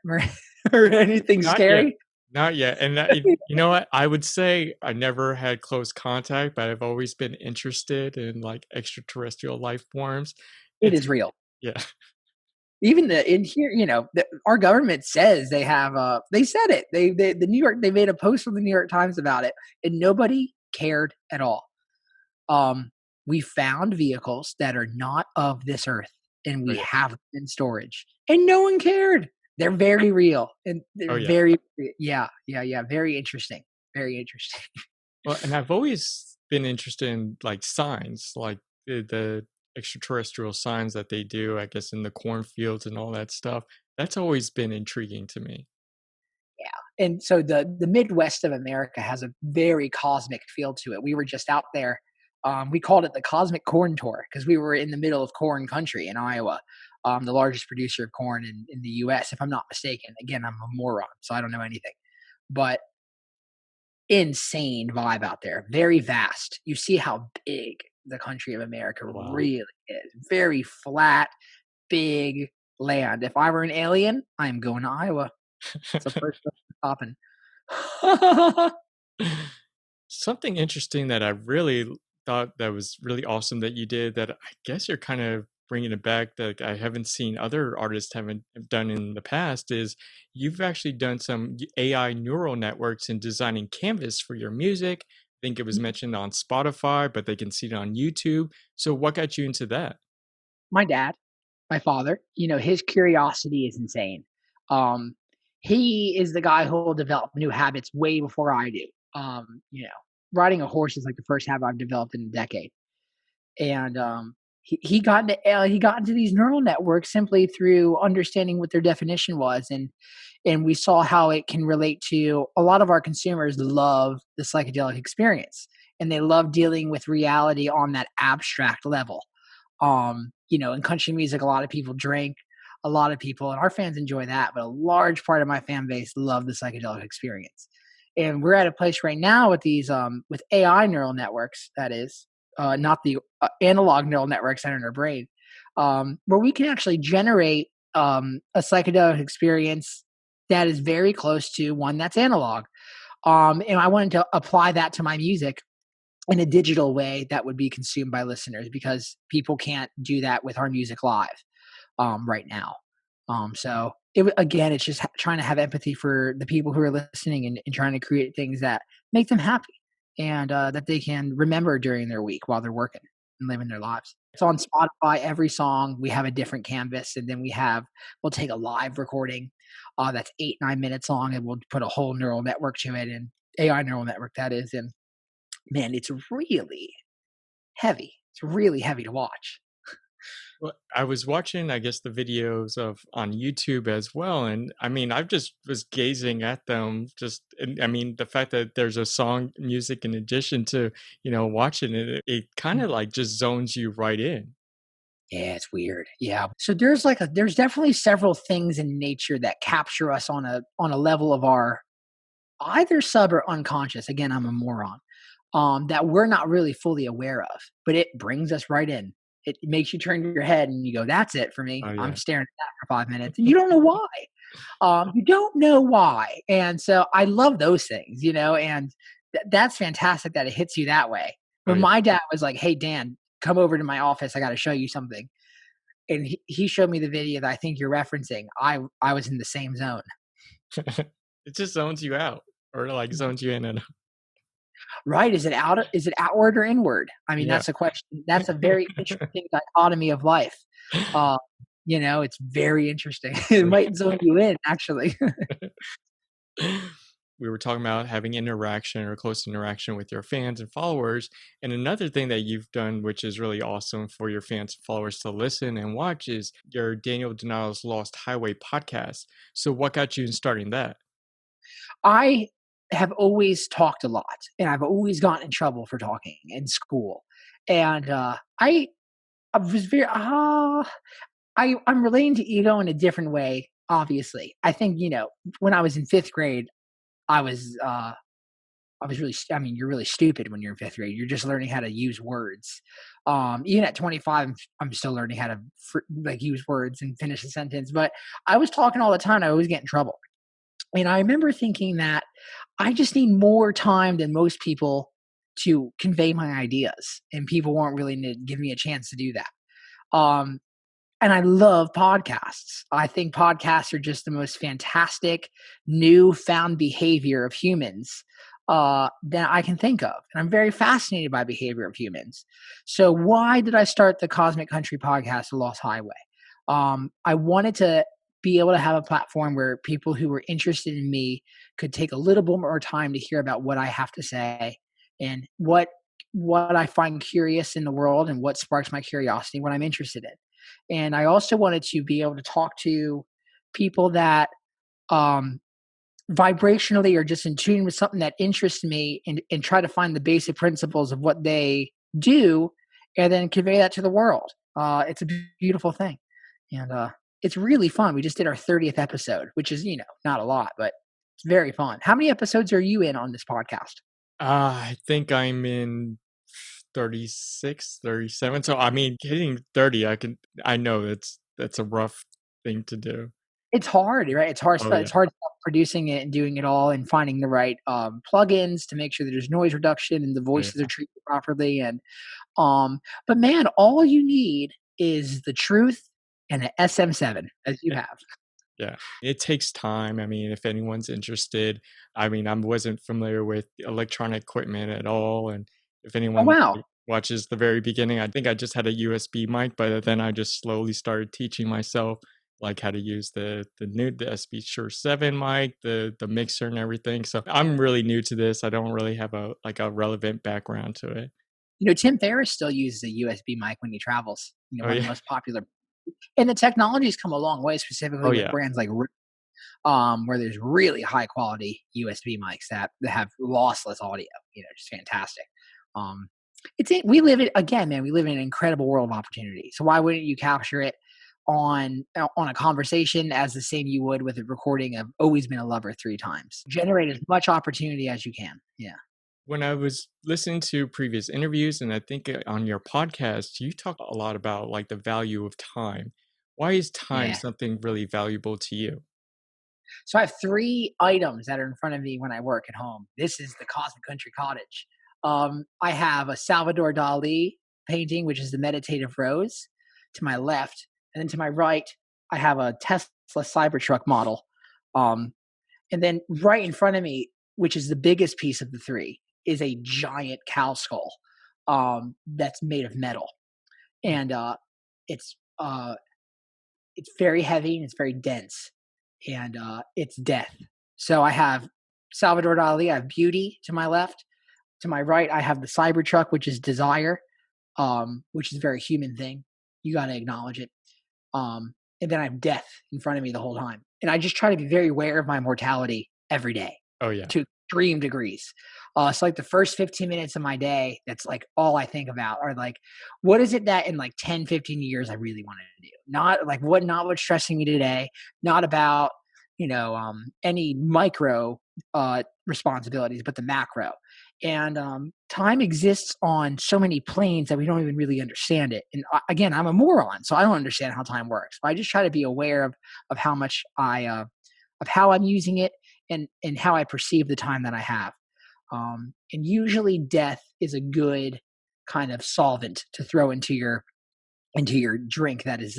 or anything Not yet. scary? Not yet. And you know what? I would say I never had close contact, but I've always been interested in like extraterrestrial life forms. It It's is real. yeah. Even in here, our government says they have. They said it. The New York. They made a post on the New York Times about it, and nobody cared at all. Um, we found vehicles that are not of this earth, and Oh we yeah. have them in storage, and no one cared. They're very real, and they're Oh yeah. very, yeah, yeah, yeah, very interesting, very interesting. Well, and I've always been interested in like signs, like the extraterrestrial signs that they do, I guess, in the cornfields and all that stuff. That's always been intriguing to me. Yeah, and so the Midwest of America has a very cosmic feel to it. We were just out there We called it the Cosmic Corn Tour because we were in the middle of corn country in Iowa, the largest producer of corn in the U.S., if I'm not mistaken. Again, I'm a moron, so I don't know anything. But insane vibe out there, very vast. You see how big the country of America Wow. really is. Very flat, big land. If I were an alien, I'm going to Iowa. It's the first place I'm Something interesting that I really thought that was really awesome that you did that I guess you're kind of bringing it back that I haven't seen other artists haven't done in the past is you've actually done some AI neural networks in designing canvas for your music. I think it was mentioned on Spotify, but they can see it on YouTube. So what got you into that? My dad, my father, his curiosity is insane. Um, he is the guy who will develop new habits way before I do. Riding a horse is like the first habit I've developed in a decade. And he got into these neural networks simply through understanding what their definition was, and we saw how it can relate to a lot of our consumers love the psychedelic experience, and they love dealing with reality on that abstract level. In country music, a lot of people drink, a lot of people, and our fans enjoy that, but a large part of my fan base love the psychedelic experience. And we're at a place right now with these, with AI neural networks, that is, not the analog neural networks that are in our brain, where we can actually generate a psychedelic experience that is very close to one that's analog. And I wanted to apply that to my music in a digital way that would be consumed by listeners because people can't do that with our music live right now. So again, it's just trying to have empathy for the people who are listening and trying to create things that make them happy and that they can remember during their week while they're working and living their lives. It's on Spotify. Every song we have a different canvas, and then we'll take a live recording that's 8-9 minutes long, and we'll put a whole neural network to it, and AI neural network that is, and man, it's really heavy. It's really heavy to watch. Well, I was watching, I guess, the videos of on YouTube as well, and I mean, I just was gazing at them. Just, and, I mean, the fact that there's a song music in addition to watching it, it kind of like just zones you right in. Yeah, it's weird. Yeah. So there's definitely several things in nature that capture us on a level of our either sub or unconscious. Again, I'm a moron. That we're not really fully aware of, but it brings us right in. It makes you turn your head and you go, "That's it for me. Oh I'm yeah. staring at that for 5 minutes," and you don't know why. You don't know why, and so I love those things, and that's fantastic that it hits you that way. Oh When yeah. my dad was like, "Hey, Dan, come over to my office. I got to show you something," and he showed me the video that I think you're referencing. I was in the same zone. It just zones you out, or like zones you in and Right? Is it outward or inward? I mean, yeah. that's a question. That's a very interesting dichotomy of life. Uh, it's very interesting. It might zone you in, actually. We were talking about having interaction or close interaction with your fans and followers. And another thing that you've done, which is really awesome for your fans and followers to listen and watch, is your Daniel Denial's Lost Highway podcast. So, what got you in starting that? I have always talked a lot, and I've always gotten in trouble for talking in school. And I was very I'm relating to ego in a different way. Obviously, I think when I was in fifth grade, I was I was really, I mean, you're really stupid when you're in fifth grade. You're just learning how to use words. Even at 25, I'm still learning how to like use words and finish a sentence. But I was talking all the time. I always get in trouble. And I remember thinking that I just need more time than most people to convey my ideas, and people weren't willing to give me a chance to do that. Um, and I love podcasts. I think podcasts are just the most fantastic newfound behavior of humans that I can think of. And I'm very fascinated by behavior of humans. So why did I start the Cosmic Country podcast, The Lost Highway? I wanted to be able to have a platform where people who were interested in me could take a little bit more time to hear about what I have to say and what I find curious in the world and what sparks my curiosity, what I'm interested in. And I also wanted to be able to talk to people that um, vibrationally are just in tune with something that interests me and try to find the basic principles of what they do, and then convey that to the world. It's a beautiful thing, and it's really fun. We just did our 30th episode, which is not a lot, but it's very fun. How many episodes are you in on this podcast? I think I'm in 36, 37. So I mean, hitting 30, I know that's a rough thing to do. It's hard, right? It's hard Oh stuff. yeah. It's hard stuff producing it and doing it all and finding the right plugins to make sure that there's noise reduction and the Oh voices are yeah. treated properly. And but man, all you need is the truth and an SM7, as you Eh, have. yeah. It takes time. I mean, if anyone's interested, I mean, I wasn't familiar with electronic equipment at all. And if Oh anyone wow. watches the very beginning, I think I just had a USB mic, but then I just slowly started teaching myself like how to use the SB Shure 7 mic, the mixer and everything. So I'm really new to this. I don't really have a relevant background to it. Tim Ferriss still uses a USB mic when he travels. Oh One of yeah. the most popular. And the technology's come a long way, Oh specifically with yeah. brands like where there's really high quality USB mics that have lossless audio. Just fantastic. Um, we live it again, man. We live in an incredible world of opportunity. So why wouldn't you capture it on a conversation as the same you would with a recording of "Always Been a Lover" 3 times? Generate as much opportunity as you can. Yeah, When I was listening to previous interviews, and I think on your podcast, you talk a lot about like the value of time. Why is time yeah. something really valuable to you? So I have 3 items that are in front of me when I work at home. This is the Cosmic Country Cottage. I have a Salvador Dali painting, which is the Meditative Rose, to my left, and then to my right, I have a Tesla Cybertruck model. Um, and then right in front of me, which is the biggest piece of the 3, is a giant cow skull that's made of metal, and it's uh, it's very heavy and it's very dense, and it's death. So I have Salvador Dali, I have beauty to my left. To my right, I have the Cybertruck, which is desire, which is a very human thing. You got to acknowledge it. And then I have death in front of me the whole time. And I just try to be very aware of my mortality every day Oh yeah. to extreme degrees. So like the first 15 minutes of my day, that's like all I think about are like, what is it that in like 10, 15 years I really want to do? Not what's stressing me today, not about, any micro responsibilities, but the macro. And time exists on so many planes that we don't even really understand it. And again, I'm a moron, so I don't understand how time works. But I just try to be aware of how much of how I'm using it and how I perceive the time that I have. And usually, death is a good kind of solvent to throw into your drink that is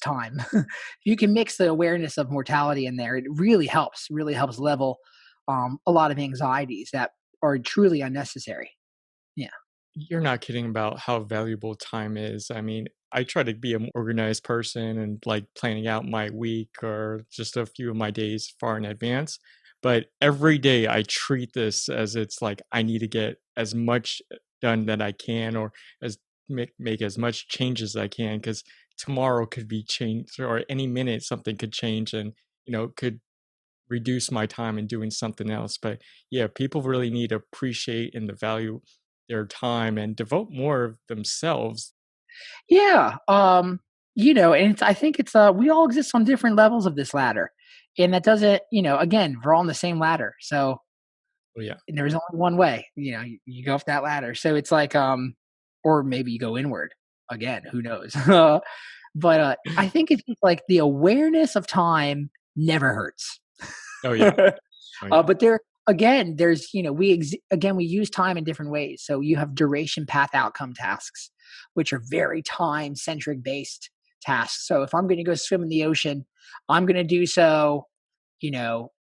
time. If you can mix the awareness of mortality in there, it really helps level a lot of anxieties that are truly unnecessary. Yeah. You're not kidding about how valuable time is. I mean, I try to be an organized person and like planning out my week or just a few of my days far in advance. But every day I treat this as it's like I need to get as much done that I can or as make as much change as I can because tomorrow could be changed or any minute something could change and could reduce my time in doing something else. But yeah, people really need to appreciate and the value their time and devote more of themselves. Yeah. And I think it's we all exist on different levels of this ladder. And that doesn't, again, we're all on the same ladder. So Oh yeah. and there's only one way, you go up that ladder. So it's like or maybe you go inward again, who knows. But I think it's just like the awareness of time never hurts. Oh yeah. Oh yeah. But there's again we use time in different ways. So you have duration path outcome tasks, which are very time centric based tasks. So if I'm going to go swim in the ocean, I'm going to do so. You know,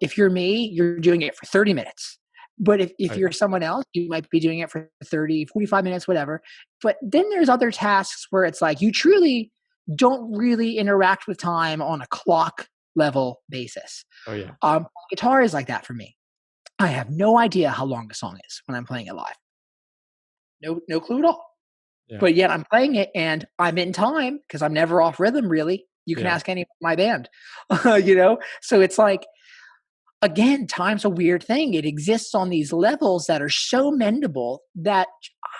if you're me, you're doing it for 30 minutes. But if Oh you're yeah. someone else, you might be doing it for 30, 45 minutes, whatever. But then there's other tasks where it's like you truly don't really interact with time on a clock level basis. Oh yeah. Guitar is like that for me. I have no idea how long a song is when I'm playing it live. No clue at all. Yeah. But yet I'm playing it and I'm in time because I'm never off rhythm really. You can Yeah. ask any of my band. So it's like again, time's a weird thing. It exists on these levels that are so mendable that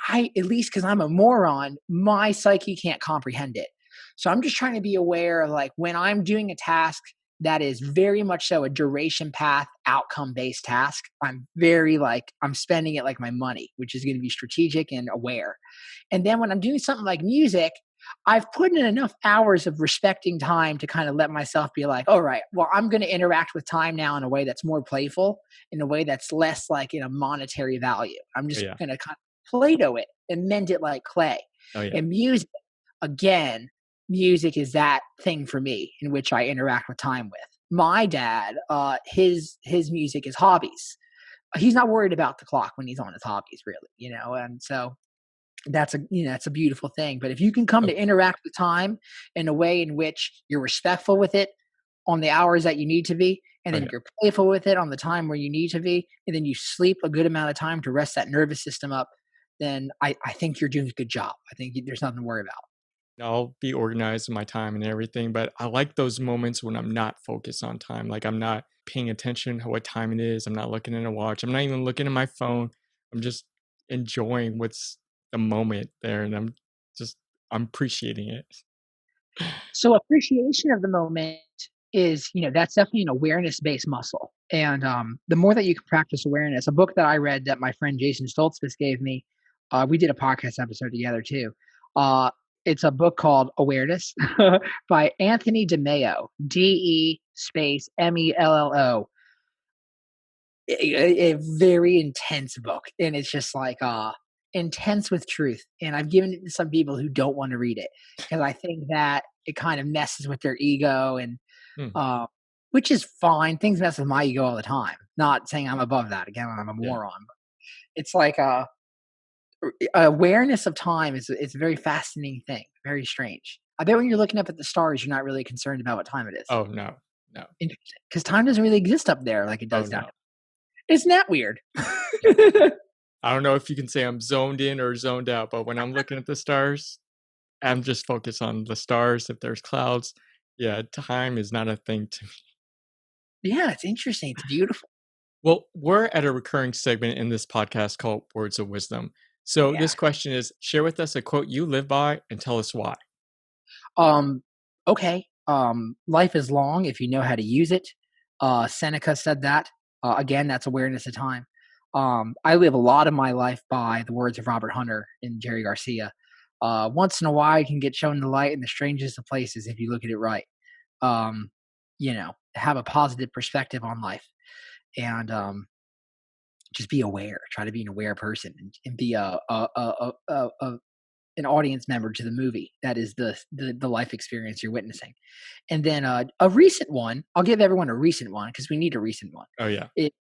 at least because I'm a moron, my psyche can't comprehend it. So I'm just trying to be aware of like when I'm doing a task that is very much so a duration path, outcome based task, I'm very like, I'm spending it like my money, which is going to be strategic and aware. And then when I'm doing something like music, I've put in enough hours of respecting time to kind of let myself be like, all right, well, I'm going to interact with time now in a way that's more playful, in a way that's less like in a monetary value. I'm Oh, just yeah. going to kind of Play-Doh it and mend it like clay. Oh, yeah. And music, again, music is that thing for me in which I interact with time with. My dad, his music is hobbies. He's not worried about the clock when he's on his hobbies, really, and so that's a beautiful thing. But if you can come Oh, to interact with time in a way in which you're respectful with it on the hours that you need to be, and oh, then yeah. you're playful with it on the time where you need to be, and then you sleep a good amount of time to rest that nervous system up, then I think you're doing a good job. I think there's nothing to worry about. I'll be organized in my time and everything, but I like those moments when I'm not focused on time. Like I'm not paying attention to what time it is. I'm not looking at a watch. I'm not even looking at my phone. I'm just enjoying what's the moment there, and just I'm appreciating it. So appreciation of the moment is, that's definitely an awareness based muscle. And the more that you can practice awareness, a book that I read that my friend Jason Stoltzfus gave me, we did a podcast episode together too. It's a book called Awareness by Anthony DeMeo, DE space MELLO. A very intense book, and it's just like intense with truth. And I've given it to some people who don't want to read it because I think that it kind of messes with their ego, and Hmm, uh, which is fine. Things mess with my ego all the time. Not saying I'm above that. Again, I'm a yeah. moron. But it's like awareness of time is a very fascinating thing. Very strange. I bet when you're looking up at the stars, you're not really concerned about what time it is. Oh, no. No. Interesting, because time doesn't really exist up there like it Oh, does down no. here. Isn't that weird? I don't know if you can say I'm zoned in or zoned out, but when I'm looking at the stars, I'm just focused on the stars. If there's clouds, yeah, time is not a thing to me. Yeah, it's interesting. It's beautiful. Well, we're at a recurring segment in this podcast called Words of Wisdom. So Yeah. this question is, share with us a quote you live by and tell us why. Um, okay. Life is long if you know how to use it. Seneca said that. Again, that's awareness of time. I live a lot of my life by the words of Robert Hunter and Jerry Garcia. Once in a while, you can get shown the light in the strangest of places if you look at it right. Um, have a positive perspective on life, and just be aware. Try to be an aware person, and be an audience member to the movie. That is the life experience you're witnessing. And then a recent one, I'll give everyone a recent one because we need a recent one. Oh yeah. It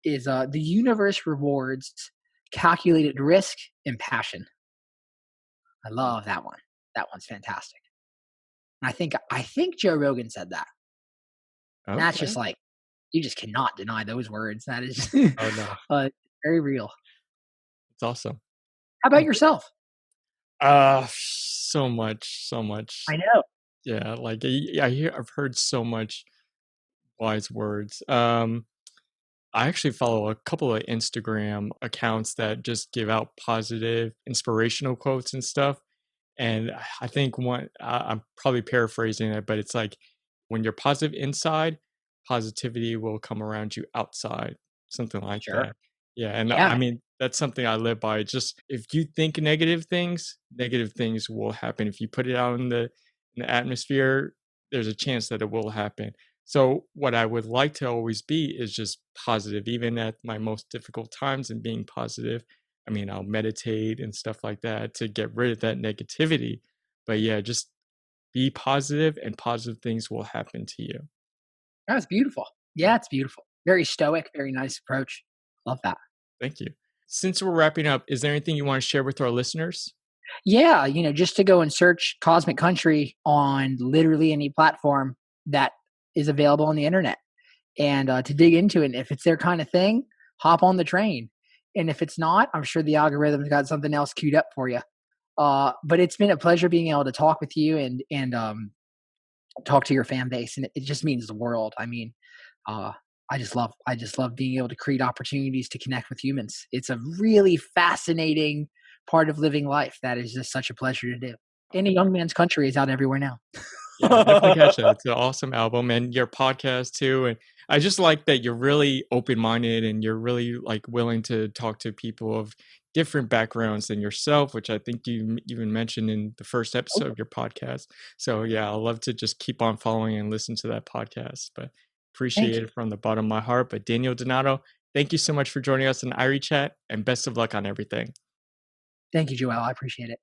is the universe rewards calculated risk and passion. I love that one. That one's fantastic. And I think Joe Rogan said that. And that's just Okay. like you just cannot deny those words. That is Oh no. uh, very real. It's awesome. How about Oh, yourself? so much, so much. I know. Yeah, like I've heard so much wise words. I actually follow a couple of Instagram accounts that just give out positive, inspirational quotes and stuff. And I think I'm probably paraphrasing it, but it's like when you're positive inside, positivity will come around you outside, something like Sure. that. Yeah, and I Yeah. mean that's something I live by. Just if you think negative things will happen. If you put it out in the atmosphere, there's a chance that it will happen. So what I would like to always be is just positive, even at my most difficult times, and being positive. I mean, I'll meditate and stuff like that to get rid of that negativity. But yeah, just be positive and positive things will happen to you. That's beautiful. Yeah, it's beautiful. Very stoic, very nice approach. Love that. Thank you. Since we're wrapping up, is there anything you want to share with our listeners? Yeah, just to go and search Cosmic Country on literally any platform that is available on the internet, and to dig into it. And if it's their kind of thing, hop on the train. And if it's not, I'm sure the algorithm's got something else queued up for you. But it's been a pleasure being able to talk with you and talk to your fan base, and it just means the world. I mean, uh, I just love being able to create opportunities to connect with humans. It's a really fascinating part of living life that is just such a pleasure to do. In a Young Man's Country is out everywhere now. Yeah, definitely catch it. It's an awesome album and your podcast too. And I just like that you're really open-minded and you're really like willing to talk to people of different backgrounds than yourself, which I think you even mentioned in the first episode of your podcast. So yeah, I'll love to just keep on following and listen to that podcast. But Thank appreciate you. it from the bottom of my heart. But Daniel Donato, thank you so much for joining us in Irie Chat and best of luck on everything. Thank you, Joel. I appreciate it.